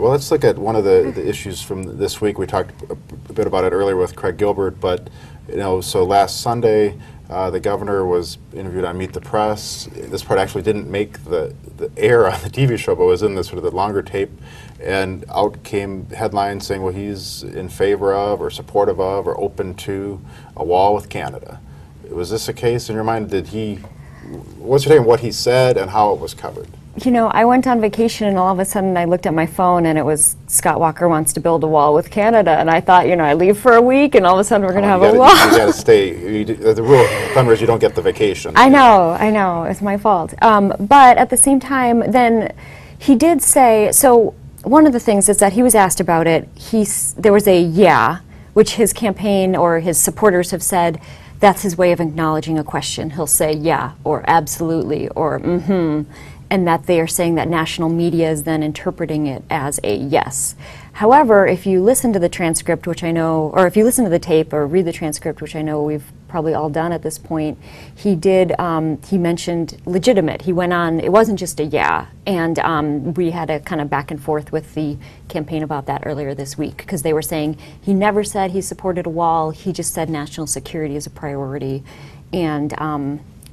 Well, let's look at one of the issues from this week. We talked a bit about it earlier with Craig Gilbert, but so last Sunday, the governor was interviewed on Meet the Press. This part actually didn't make the air on the TV show, but was in the sort of the longer tape. And out came headlines saying, well, he's in favor of or supportive of or open to a wall with Canada. Was this a case in your mind? What's your take on what he said and how it was covered? You know, I went on vacation and all of a sudden I looked at my phone and it was Scott Walker wants to build a wall with Canada, and I thought, I leave for a week and all of a sudden we're going to have a wall. You got to stay. The rule of thumb is you don't get the vacation. I know, it's my fault. But at the same time, then he did say, so one of the things is that he was asked about it. There was a yeah, which his campaign or his supporters have said that's his way of acknowledging a question. He'll say yeah or absolutely or mm-hmm. And that they are saying that national media is then interpreting it as a yes. However, if you listen to the transcript, which I know, or if you listen to the tape or read the transcript, which I know we've probably all done at this point, he mentioned legitimate. He went on, it wasn't just a yeah, and we had a kind of back and forth with the campaign about that earlier this week, because they were saying he never said he supported a wall, he just said national security is a priority, and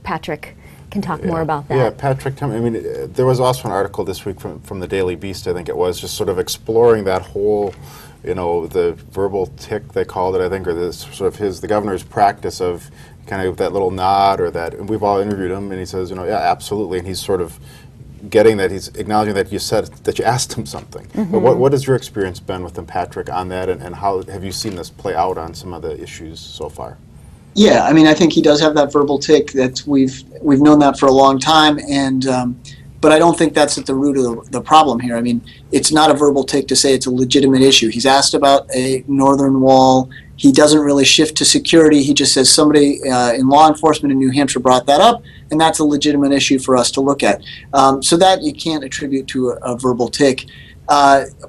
Patrick can talk more about that. Yeah, Patrick, tell me, I mean, there was also an article this week from the Daily Beast, I think it was, just sort of exploring that whole, the verbal tick, they called it, I think, or this sort of the governor's practice of kind of that little nod or that, and we've all interviewed him, and he says, yeah, absolutely, and he's sort of getting that, he's acknowledging that you asked him something. Mm-hmm. But what has your experience been with him, Patrick, on that, and how have you seen this play out on some of the issues so far? Yeah, I mean, I think he does have that verbal tick. That we've known that for a long time, and but I don't think that's at the root of the problem here. I mean, it's not a verbal tick to say it's a legitimate issue. He's asked about a northern wall. He doesn't really shift to security. He just says somebody in law enforcement in New Hampshire brought that up, and that's a legitimate issue for us to look at. So that you can't attribute to a verbal tick.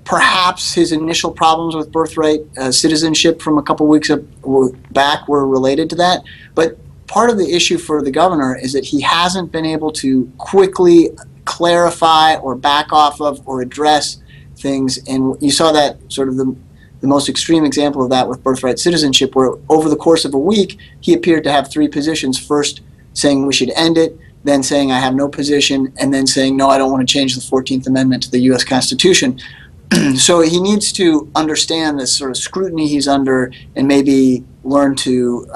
Perhaps his initial problems with birthright citizenship from a couple weeks back were related to that. But part of the issue for the governor is that he hasn't been able to quickly clarify or back off of or address things. And you saw that sort of the most extreme example of that with birthright citizenship, where over the course of a week, he appeared to have three positions. First, saying we should end it, then saying I have no position, and then saying no, I don't want to change the 14th Amendment to the U.S. Constitution. So he needs to understand this sort of scrutiny he's under, and maybe learn to,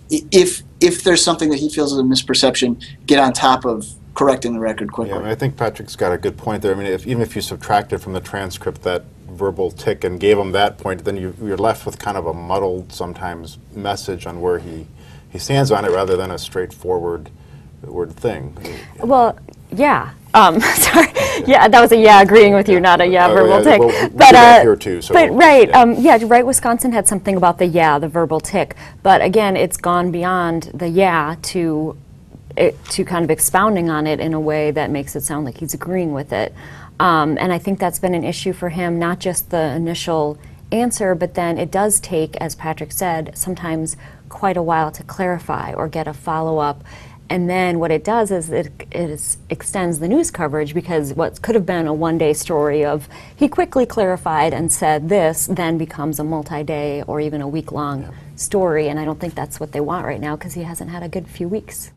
if there's something that he feels is a misperception, get on top of correcting the record quickly. Yeah, I mean, I think Patrick's got a good point there. I mean, even if you subtracted from the transcript that verbal tick and gave him that point, then you're left with kind of a muddled, sometimes, message on where he stands on it rather than a straightforward thing. Well, yeah. Sorry. Yeah, that was a yeah agreeing with you, not a verbal tick. Well, but here too, so right. Yeah, Right Wisconsin had something about the verbal tick. But again, it's gone beyond the to kind of expounding on it in a way that makes it sound like he's agreeing with it. And I think that's been an issue for him, not just the initial answer, but then it does take, as Patrick said, sometimes quite a while to clarify or get a follow-up. And then what it does is it extends the news coverage, because what could have been a one-day story of he quickly clarified and said this then becomes a multi-day or even a week-long story. And I don't think that's what they want right now, because he hasn't had a good few weeks.